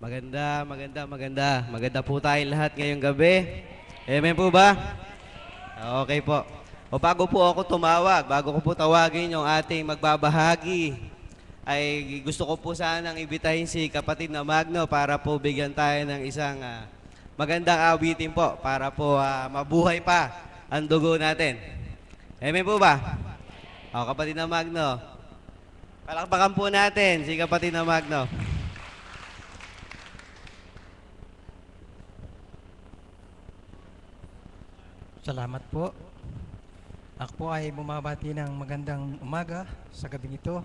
Maganda, maganda, maganda. Maganda po tayong lahat ngayong gabi. Amen po ba? Okay po. O bago po ako tumawag, bago ko po tawagin yung ating magbabahagi, ay gusto ko po sanang ibitahin si kapatid na Magno para po bigyan tayo ng isang magandang awitin po para po mabuhay pa ang dugo natin. Amen po ba? O kapatid na Magno, palakpakan po natin si kapatid na Magno. Salamat po. Ako po ay bumabati ng magandang umaga sa gabing ito.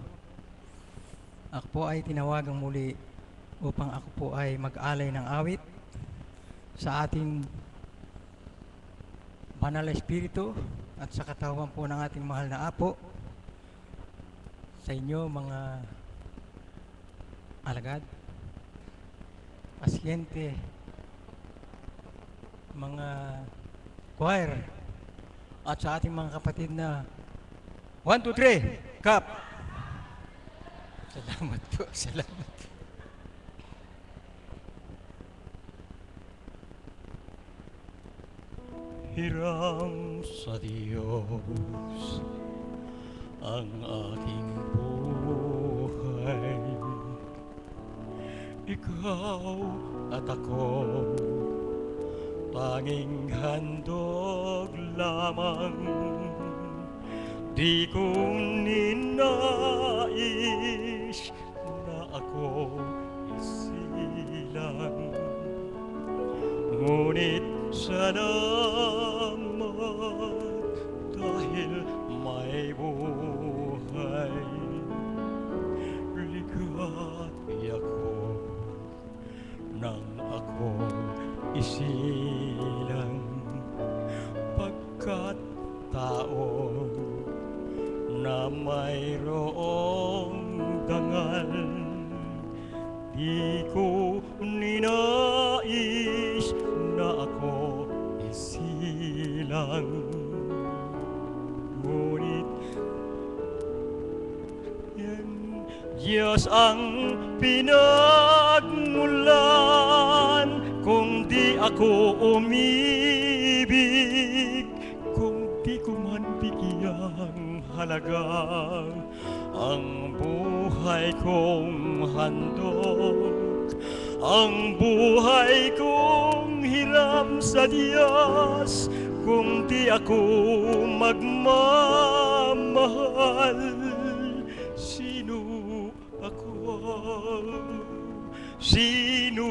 Ako po ay tinawagang muli upang ako po ay mag-alay ng awit sa ating banal na espiritu at sa katawan po ng ating mahal na Apo. Sa inyo mga alagad, pasyente, mga choir, at sa ating mga kapatid na 1, 2, 3, Kap! Salamat po, salamat. Hiram sa Diyos ang aking buhay. Ikaw at ako tanging handog lamang, di ko ninais na ako isilang. Ngunit salamat dahil may buhay. Ligati ako nang ako isilang, pagkat tao na mayroong dangal, di ko ninais na ako isilang. Ngunit yan Diyos ang pinagmulan, kung di ako umibig, kung di ko man bigyang halaga ang buhay kong handog, ang buhay kong hiram sa Diyos, kung di ako magmamahal. Sino ako? Sino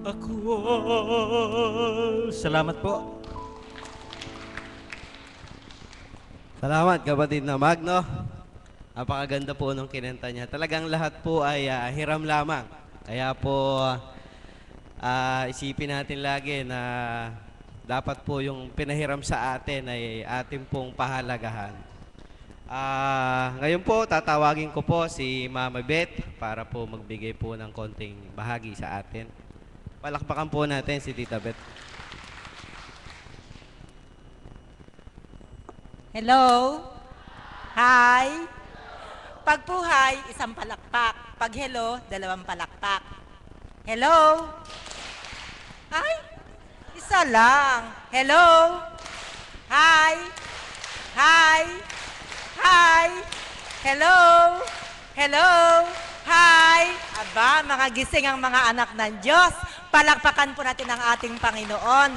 ako? Salamat po. Salamat kapatid na Magno. Napakaganda po nung kinenta niya. Talagang lahat po ay hiram lamang. Kaya po isipin natin lagi na dapat po yung pinahiram sa atin ay ating pong pahalagahan. Ngayon po, tatawagin ko po si Mama Beth para po magbigay po ng konting bahagi sa atin. Palakpakan po natin si Tita Beth. Hello? Hi? Pag po hi, isang palakpak. Pag hello, dalawang palakpak. Hello? Hi? Isa lang. Hello? Hi? Hi? Hi? Hello? Hello? Hi? Aba, mga gising ang mga anak ng Diyos. Palakpakan po natin ang ating Panginoon.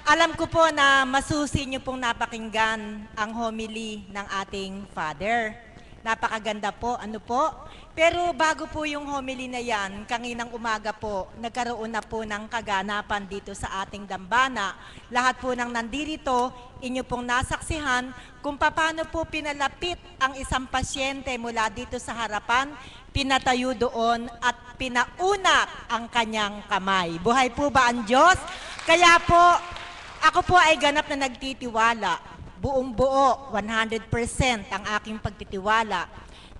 Alam ko po na masusi niyo pong napakinggan ang homily ng ating Father. Napakaganda po, ano po? Pero bago po yung homily na yan, kaninang umaga po, nagkaroon na po ng kaganapan dito sa ating dambana. Lahat po ng nandirito, inyo pong nasaksihan kung paano po pinalapit ang isang pasyente mula dito sa harapan, pinatayo doon at pinaunat ang kanyang kamay. Buhay po ba ang Diyos? Kaya po, ako po ay ganap na nagtitiwala, buong buo, 100% ang aking pagtitiwala,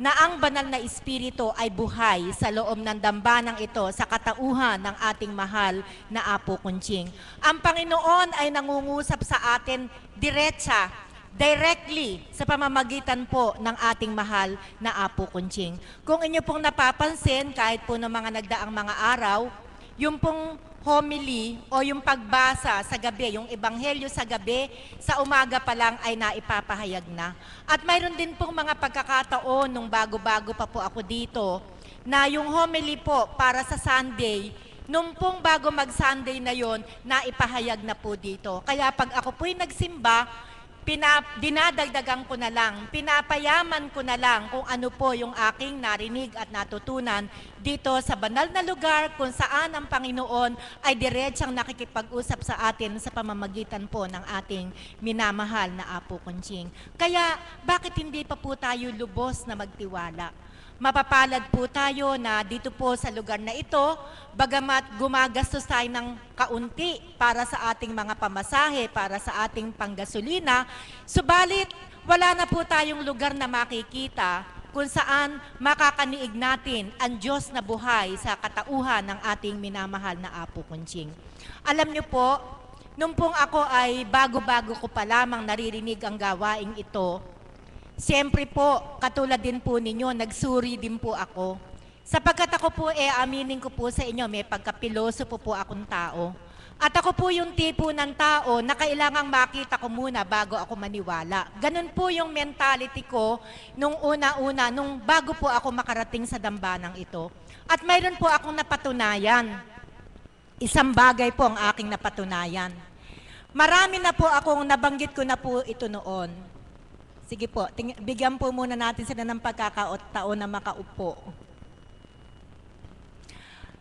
na ang banal na espiritu ay buhay sa loob ng dambanang ito sa katauhan ng ating mahal na Apo Kunching. Ang Panginoon ay nangungusap sa atin diretsa directly sa pamamagitan po ng ating mahal na Apo Kunching. Kung inyo pong napapansin, kahit po ng mga nagdaang mga araw, yung pong homily o yung pagbasa sa gabi, yung ebanghelyo sa gabi, sa umaga pa lang ay naipapahayag na. At mayroon din pong mga pagkakataon nung bago-bago pa po ako dito, na yung homily po para sa Sunday, nung pong bago mag-Sunday na yon, naipahayag na po dito. Kaya pag ako po'y nagsimba, dinadagdagan ko na lang, pinapayaman ko na lang kung ano po yung aking narinig at natutunan dito sa banal na lugar kung saan ang Panginoon ay diretsang nakikipag-usap sa atin sa pamamagitan po ng ating minamahal na Apo Kunching. Kaya bakit hindi pa po tayo lubos na magtiwala? Mapapalad po tayo na dito po sa lugar na ito, bagamat gumagastos tayo ng kaunti para sa ating mga pamasahe, para sa ating panggasolina, subalit wala na po tayong lugar na makikita kung saan makakaniig natin ang Diyos na buhay sa katauhan ng ating minamahal na Apo Kunching. Alam niyo po, nung pong ako ay bago-bago ko pa lamang naririnig ang gawaing ito, siyempre po, katulad din po ninyo, nagsuri din po ako. Sapagkat ako po, aminin ko po sa inyo, may pagkapiloso po akong tao. At ako po yung tipo ng tao na kailangang makita ko muna bago ako maniwala. Ganun po yung mentality ko nung una-una, nung bago po ako makarating sa dambanang ito. At mayroon po akong napatunayan. Isang bagay po ang aking napatunayan. Marami na po akong nabanggit ko na po ito noon. Sige po, bigyan po muna natin sila ng pagkakataon na makaupo.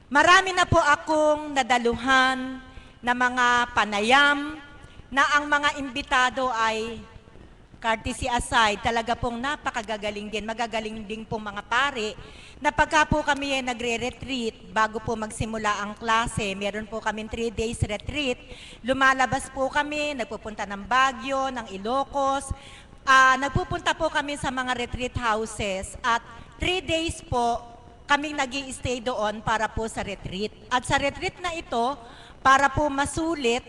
Marami na po akong nadaluhan na mga panayam na ang mga imbitado ay courtesy aside, talaga pong napakagagaling din, magagaling din pong mga pare, na pagka po kami ay nagre-retreat, bago po magsimula ang klase, meron po kami 3 days retreat, lumalabas po kami, nagpupunta ng Baguio, ng Ilocos, nagpupunta po kami sa mga retreat houses at 3 days po kaming nag-i-stay doon para po sa retreat. At sa retreat na ito, para po masulit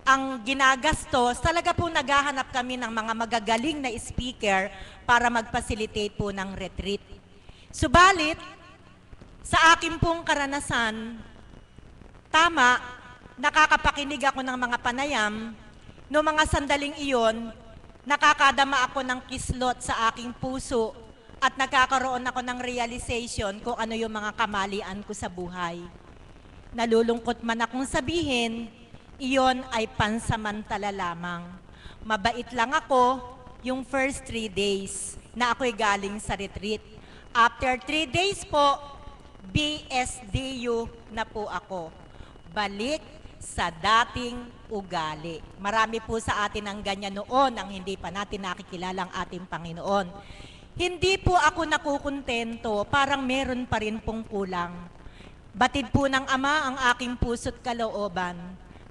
ang ginagastos, talaga po naghahanap kami ng mga magagaling na speaker para mag-facilitate po ng retreat. Subalit, sa akin pong karanasan, tama, nakakapakinig ako ng mga panayam, no mga sandaling iyon, nakakadama ako ng kislot sa aking puso at nagkakaroon ako ng realization kung ano yung mga kamalian ko sa buhay. Nalulungkot man akong sabihin, iyon ay pansamantala lamang. Mabait lang ako yung first 3 days na ako'y galing sa retreat. After 3 days po, BSDU na po ako. Balik sa dating ugali. Marami po sa atin ang ganyan noon ang hindi pa natin nakikilala ang ating Panginoon. Hindi po ako nakukontento, parang meron pa rin pong kulang. Batid po ng Ama ang aking puso't kalooban.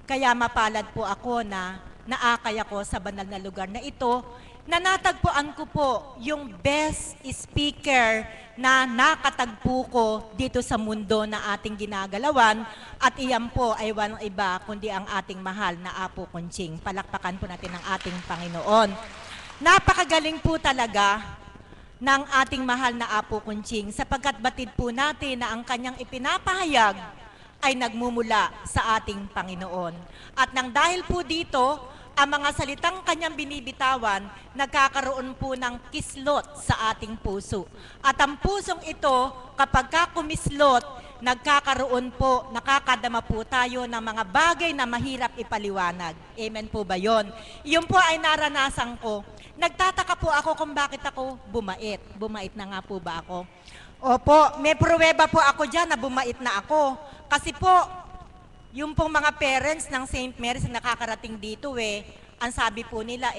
Kaya mapalad po ako na naakay ako sa banal na lugar na ito, na natagpuan ko po yung best speaker na nakatagpo ko dito sa mundo na ating ginagalawan, at iyan po ay walang iba kundi ang ating mahal na Apo Kunching. Palakpakan po natin ang ating Panginoon. Napakagaling po talaga ng ating mahal na Apo Kunching sapagkat batid po natin na ang kanyang ipinapahayag ay nagmumula sa ating Panginoon. At nang dahil po dito, ang mga salitang kanyang binibitawan, nagkakaroon po ng kislot sa ating puso. At ang pusong ito, kapag kumislot, nagkakaroon po, nakakadama po tayo ng mga bagay na mahirap ipaliwanag. Amen po ba yon? Iyon po ay naranasan ko. Nagtataka po ako kung bakit ako bumait. Bumait na nga po ba ako? Opo, may pruweba po ako dyan na bumait na ako. Kasi po, yung pong mga parents ng St. Mary's na nakakarating dito ang sabi po nila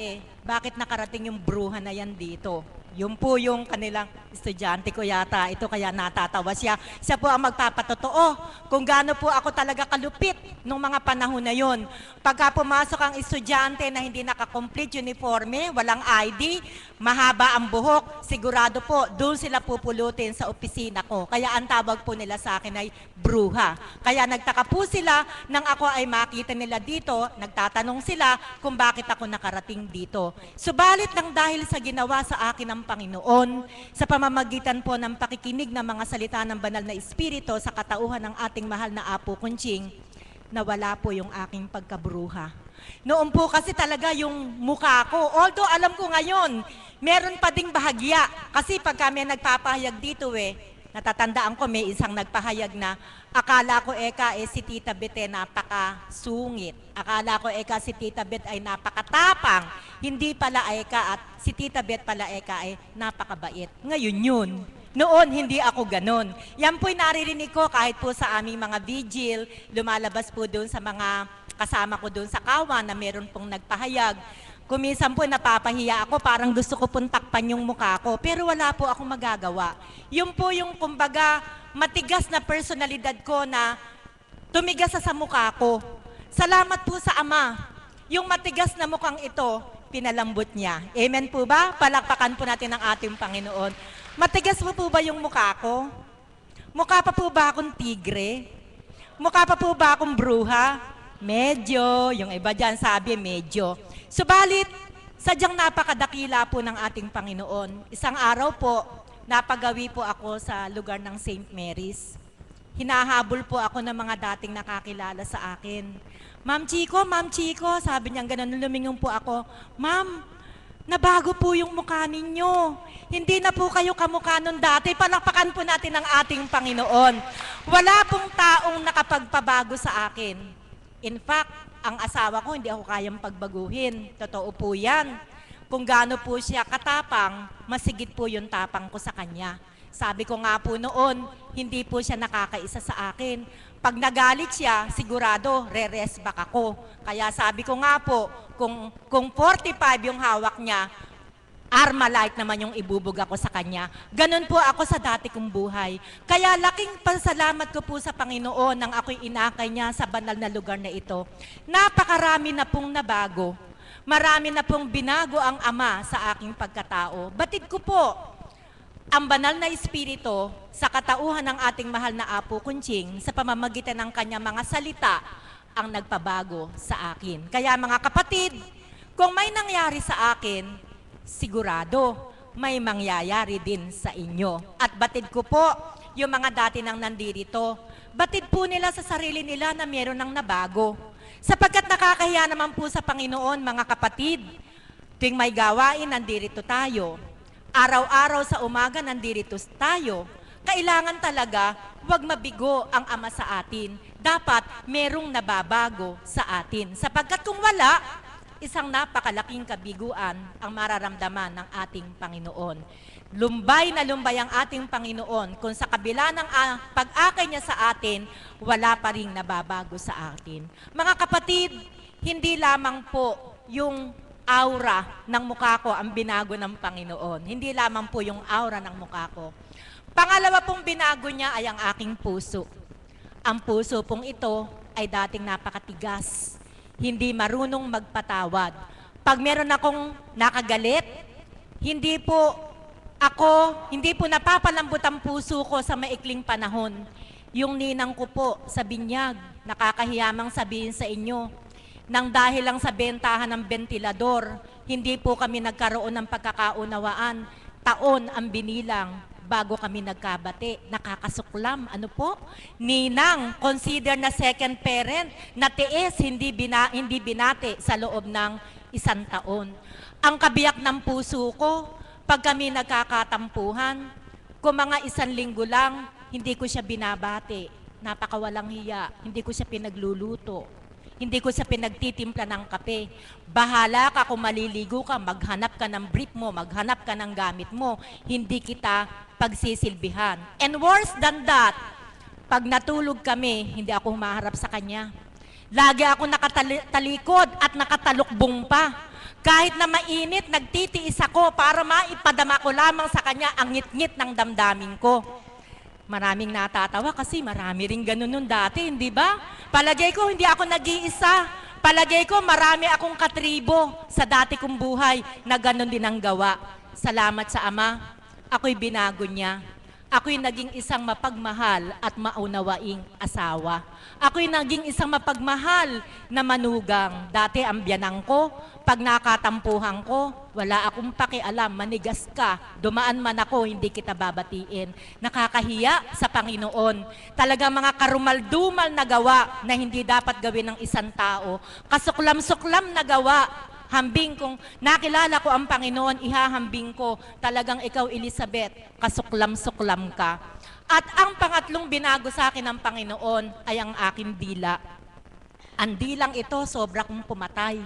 bakit nakarating yung bruha na yan dito? Yun po yung kanilang estudyante ko yata. Ito kaya natatawa siya. Siya po ang magpapatotoo kung gaano po ako talaga kalupit nung mga panahon na yon. Pagka pumasok ang estudyante na hindi nakakomplete uniforme, walang ID, mahaba ang buhok, sigurado po, doon sila pupulutin sa opisina ko. Kaya ang tawag po nila sa akin ay bruha. Kaya nagtaka po sila nang ako ay makita nila dito, nagtatanong sila kung bakit ako nakarating dito. Subalit lang dahil sa ginawa sa akin ng Panginoon, sa pamamagitan po ng pakikinig ng mga salita ng banal na Espiritu sa katauhan ng ating mahal na Apo Kunching, nawala po yung aking pagkabruha. Noon po kasi talaga yung mukha ko, although alam ko ngayon, meron pa ding bahagya. Kasi pag kami nagpapahayag dito natatandaan ko may isang nagpahayag na akala ko si Tita Bet napakasungit. Akala ko si Tita Bet ay napakatapang. Hindi pala at si Tita Bet pala ay napakabait. Ngayon yun. Noon, hindi ako ganon. Yan po'y naririnig ko kahit po sa aming mga vigil, lumalabas po doon sa mga kasama ko doon sa kawan na meron pong nagpahayag. Kuminsan po napapahiya ako, parang gusto ko pong takpan yung mukha ko, pero wala po akong magagawa. Yun po yung kumbaga matigas na personalidad ko na tumigas sa mukha ko. Salamat po sa Ama. Yung matigas na mukhang ito, pinalambot niya. Amen po ba? Palakpakan po natin ang ating Panginoon. Matigas po ba yung mukha ko? Mukha pa po ba akong tigre? Mukha pa po ba akong bruha? Medyo. Yung iba dyan sabi, medyo. Subalit, sadyang napakadakila po ng ating Panginoon. Isang araw po, napagawi po ako sa lugar ng St. Mary's. Hinahabol po ako ng mga dating nakakilala sa akin. Ma'am Chico, sabi niya ganun, lumingon po ako, Ma'am, nabago po yung mukha ninyo. Hindi na po kayo kamukha nun dati. Palakpakan po natin ang ating Panginoon. Wala pong taong nakapagpabago sa akin. In fact, ang asawa ko, hindi ako kayang pagbaguhin. Totoo po yan. Kung gaano po siya katapang, masigit po yung tapang ko sa kanya. Sabi ko nga po noon, hindi po siya nakakaisa sa akin. Pag nagalit siya, sigurado, re-rest back ako. Kaya sabi ko nga po, kung 45 yung hawak niya, Armalite naman yung ibubuga ko sa kanya. Ganon po ako sa dati kong buhay. Kaya laking pasalamat ko po sa Panginoon nang ako'y inakay niya sa banal na lugar na ito. Napakarami na pong nabago. Marami na pong binago ang Ama sa aking pagkatao. Batid ko po ang banal na Espiritu sa katauhan ng ating mahal na Apo Kunching sa pamamagitan ng kanyang mga salita ang nagpabago sa akin. Kaya mga kapatid, kung may nangyari sa akin, sigurado may mangyayari din sa inyo. At batid ko po, yung mga dati nang nandirito, batid po nila sa sarili nila na meron nang nabago. Sapagkat nakakahiya naman po sa Panginoon, mga kapatid, tuwing may gawain, nandirito tayo. Araw-araw sa umaga, nandirito tayo. Kailangan talaga, huwag mabigo ang Ama sa atin. Dapat merong nababago sa atin. Sapagkat kung wala, isang napakalaking kabiguan ang mararamdaman ng ating Panginoon. Lumbay na lumbay ang ating Panginoon kung sa kabila ng pag-akay niya sa atin, wala pa ring nababago sa atin. Mga kapatid, hindi lamang po yung aura ng mukha ko ang binago ng Panginoon. Hindi lamang po yung aura ng mukha ko. Pangalawa pong binago niya ay ang aking puso. Ang puso pong ito ay dating napakatigas. Hindi marunong magpatawad. Pag meron akong nakagalit, hindi po napapalambot ang puso ko sa maikling panahon. Yung ninang ko po sa binyag, nakakahiyamang sabihin sa inyo, nang dahil lang sa bentahan ng bentilador, hindi po kami nagkaroon ng pagkakaunawaan. Taon ang binilang bago kami nagkabati. Nakakasuklam. Ano po? Ninang, consider na second parent, na tiis, hindi binati sa loob ng 1 taon. Ang kabiyak ng puso ko, pag kami nagkakatampuhan, kung mga 1 linggo lang, hindi ko siya binabati. Napakawalang hiya. Hindi ko siya pinagluluto. Hindi ko siya pinagtitimpla ng kape. Bahala ka kung maliligo ka, maghanap ka ng brief mo, maghanap ka ng gamit mo. Hindi kita pagsisilbihan. And worse than that, pag natulog kami, hindi ako humaharap sa kanya. Lagi ako nakatalikod at nakatalukbong pa. Kahit na mainit, nagtitiis ako para maipadama ko lamang sa kanya ang ngit-ngit ng damdamin ko. Maraming natatawa kasi marami rin ganun nun dati, hindi ba? Palagay ko hindi ako nag-iisa. Palagay ko marami akong katribo sa dati kong buhay na ganun din ang gawa. Salamat sa Ama, ako'y binago niya. Ako'y naging isang mapagmahal at maunawaing asawa. Ako'y naging isang mapagmahal na manugang. Dati ang biyanang ko, pag nakatampuhan ko, wala akong pakialam, manigas ka, dumaan man ako, hindi kita babatiin. Nakakahiya sa Panginoon. Talagang mga karumal-dumal na gawa na hindi dapat gawin ng isang tao. Kasuklam-suklam na gawa. Hambing kung nakilala ko ang Panginoon, ihahambing ko, talagang ikaw, Elizabeth, kasuklam-suklam ka. At ang pangatlong binago sa akin ng Panginoon ay ang aking dila. Ang dilang ito, sobra kong pumatay.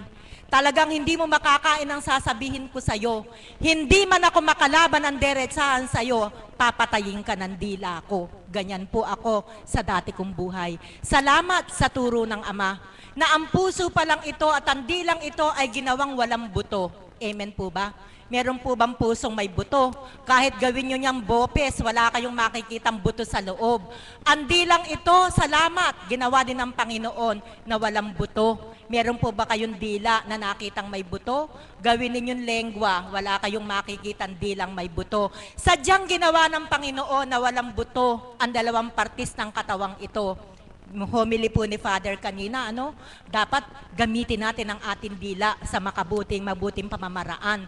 Talagang hindi mo makakain ang sasabihin ko sa'yo. Hindi man ako makalaban ng derechahan sa'yo, papatayin ka ng dila ko. Ganyan po ako sa dati kong buhay. Salamat sa turo ng Ama na ang puso pa lang ito at ang dilang ito ay ginawang walang buto. Amen po ba? Meron po bang pusong may buto? Kahit gawin nyo niyang bopes, wala kayong makikitang buto sa loob. Ang dilang ito, salamat, ginawa din ng Panginoon na walang buto. Meron po ba kayong dila na nakitang may buto? Gawin ninyong lengwa, wala kayong makikitang dilang may buto. Sadyang ginawa ng Panginoon na walang buto ang dalawang partis ng katawang ito. Homily po ni Father kanina, dapat gamitin natin ang ating dila sa mabuting pamamaraan.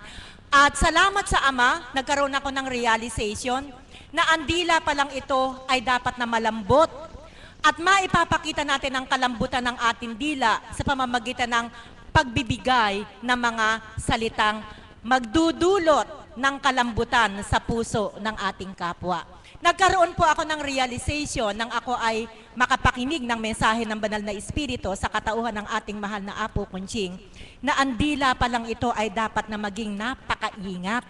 At salamat sa Ama, nagkaroon ako ng realization na ang dila pa lang ito ay dapat na malambot. At maipapakita natin ang kalambutan ng ating dila sa pamamagitan ng pagbibigay ng mga salitang magdudulot ng kalambutan sa puso ng ating kapwa. Nagkaroon po ako ng realization nang ako ay makapakinig ng mensahe ng Banal na Espiritu sa katauhan ng ating mahal na Apo Kunching, na ang dila pa lang ito ay dapat na maging napakaingat.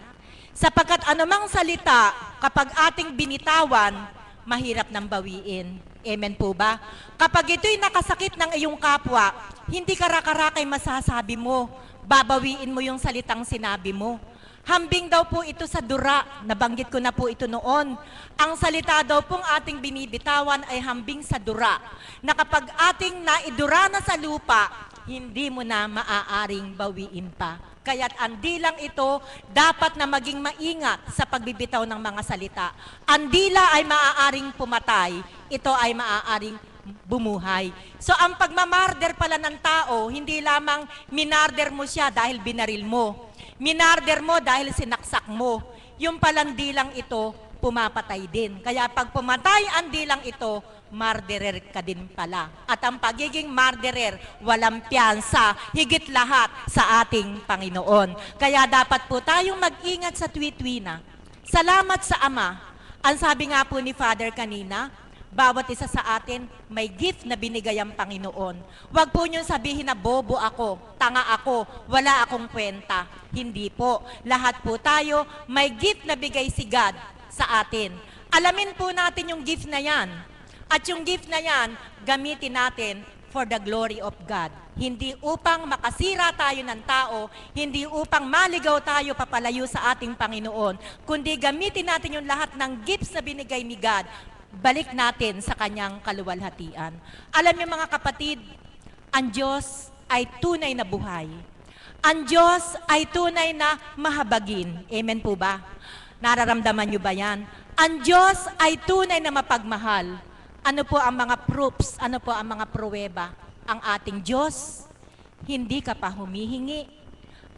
Sapagkat anumang salita, kapag ating binitawan, mahirap nang bawiin. Amen po ba? Kapag ito'y nakasakit ng iyong kapwa, hindi kararakay masasabi mo, babawiin mo yung salitang sinabi mo. Hambing daw po ito sa dura, nabanggit ko na po ito noon. Ang salita daw pong ating binibitawan ay hambing sa dura, na kapag ating naidura na sa lupa, hindi mo na maaaring bawiin pa. Kaya't ang dilang ito, dapat na maging maingat sa pagbibitaw ng mga salita. Ang dila ay maaaring pumatay, ito ay maaaring bumuhay. So ang pagmamarder pala ng tao, hindi lamang minarder mo siya dahil binaril mo. Minarder mo dahil sinaksak mo. Yung palang dilang ito, pumapatay din. Kaya pag pumatay ang dilang ito, marderer ka din pala. At ang pagiging marderer, walang piyansa, higit lahat sa ating Panginoon. Kaya dapat po tayong mag-ingat sa tuwi-tuwina. Salamat sa Ama. Ang sabi nga po ni Father kanina, bawat isa sa atin may gift na binigay ang Panginoon. Huwag po niyong sabihin na bobo ako, tanga ako, wala akong kwenta. Hindi po. Lahat po tayo may gift na bigay si God sa atin. Alamin po natin yung gift na yan. At yung gift na yan, gamitin natin for the glory of God. Hindi upang makasira tayo ng tao, hindi upang maligaw tayo papalayo sa ating Panginoon, kundi gamitin natin yung lahat ng gifts na binigay ni God, balik natin sa kanyang kaluwalhatian. Alam niyo mga kapatid, ang Diyos ay tunay na buhay. Ang Diyos ay tunay na mahabagin. Amen po ba? Nararamdaman niyo ba yan? Ang Diyos ay tunay na mapagmahal. Ano po ang mga proofs? Ano po ang mga pruweba? Ang ating Diyos, hindi ka pa humihingi.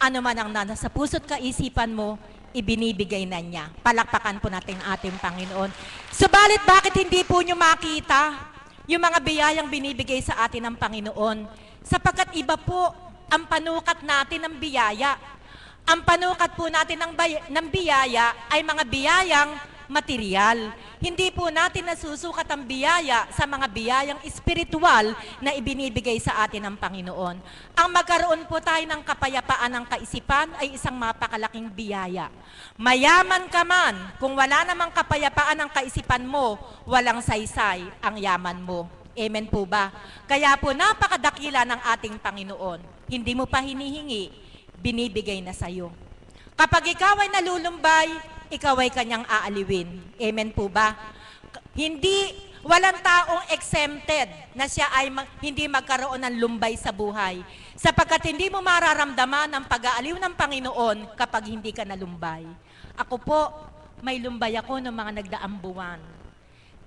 Ano man ang nasa puso't kaisipan mo, ibinibigay na niya. Palakpakan po natin ating Panginoon. Subalit, bakit hindi po nyo makita yung mga biyayang binibigay sa atin ng Panginoon? Sapagkat iba po ang panukat natin ng biyaya. Ang panukat po natin ng biyaya ay mga biyayang material. Hindi po natin nasusukat ang biyaya sa mga biyayang espiritual na ibinibigay sa atin ng Panginoon. Ang magkaroon po tayo ng kapayapaan ng kaisipan ay isang mapakalaking biyaya. Mayaman ka man, kung wala namang kapayapaan ng kaisipan mo, walang saysay ang yaman mo. Amen po ba? Kaya po napakadakila ng ating Panginoon. Hindi mo pa hinihingi, binibigay na sa'yo. Kapag ikaw ay nalulumbay, ikaw ay kanyang aaliwin. Amen po ba? Walang taong exempted na siya ay hindi magkaroon ng lumbay sa buhay. Sapagkat hindi mo mararamdaman ang pag-aaliw ng Panginoon kapag hindi ka nalumbay. Ako po, may lumbay ako ng mga nagdaang buwan.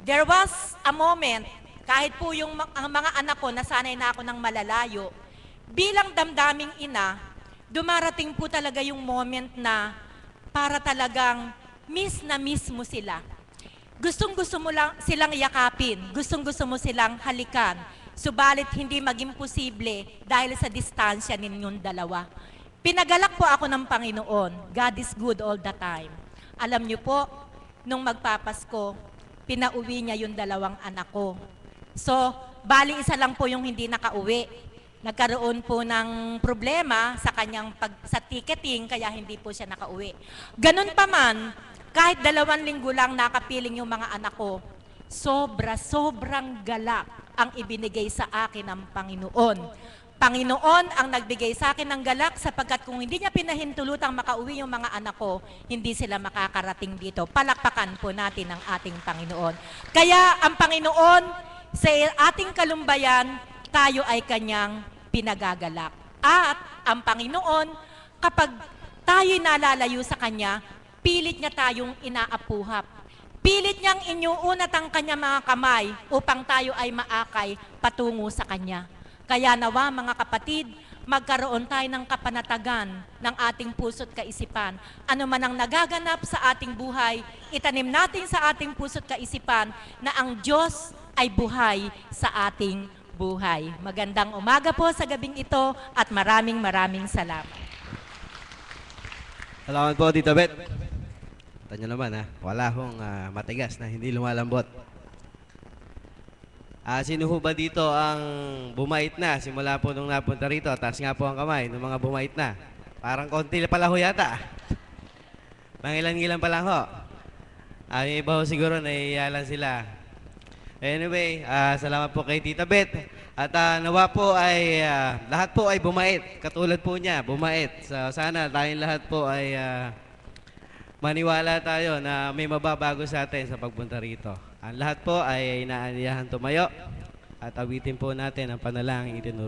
There was a moment, kahit po ang mga anak ko, nasanay na ako ng malalayo, bilang damdaming ina, dumarating po talaga yung moment na para talagang miss na miss mo sila. Gustong-gusto mo lang silang yakapin, gustong-gusto mo silang halikan, subalit hindi maging posible dahil sa distansya ninyong dalawa. Pinagalak po ako ng Panginoon. God is good all the time. Alam niyo po, nung magpapasko, pinauwi niya yung dalawang anak ko. So, bali isa lang po yung hindi nakauwi. Nagkaroon po ng problema sa kanyang sa ticketing, kaya hindi po siya nakauwi. Ganun pa man, kahit 2 linggo lang nakapiling yung mga anak ko, sobrang galak ang ibinigay sa akin ng Panginoon. Panginoon ang nagbigay sa akin ng galak sapagkat kung hindi niya pinahintulutang makauwi yung mga anak ko, hindi sila makakarating dito. Palakpakan po natin ang ating Panginoon. Kaya ang Panginoon, sa ating kalumbayan, tayo ay kanyang pinagagalak. At ang Panginoon, kapag tayo'y nalalayo sa Kanya, pilit niya tayong inaapuhap. Pilit niyang inyuunat ang Kanyang mga kamay upang tayo ay maakay patungo sa Kanya. Kaya nawa mga kapatid, magkaroon tayo ng kapanatagan ng ating puso't kaisipan. Ano man ang nagaganap sa ating buhay, itanim natin sa ating puso't kaisipan na ang Diyos ay buhay sa ating buhay. Magandang umaga po sa gabing ito at maraming salamat. Salamat po, Tita Bet. Tanya naman ha, wala hong matigas na hindi lumalambot. Sino ho ba dito ang bumait na simula po nung napunta rito? Taas nga po ang kamay ng mga bumait na. Parang konti pala ho yata. Pangilan-ngilan pa lang ho. Yung iba ho siguro naiiya lang sila. Anyway, salamat po kay Tita Bet. At nawa po ay lahat po ay bumait. Katulad po niya, bumait. So, sana tayong lahat po ay maniwala tayo na may mababago sa atin sa pagpunta rito. Ang lahat po ay inaanyahan tumayo at awitin po natin ang panalangin itinuro.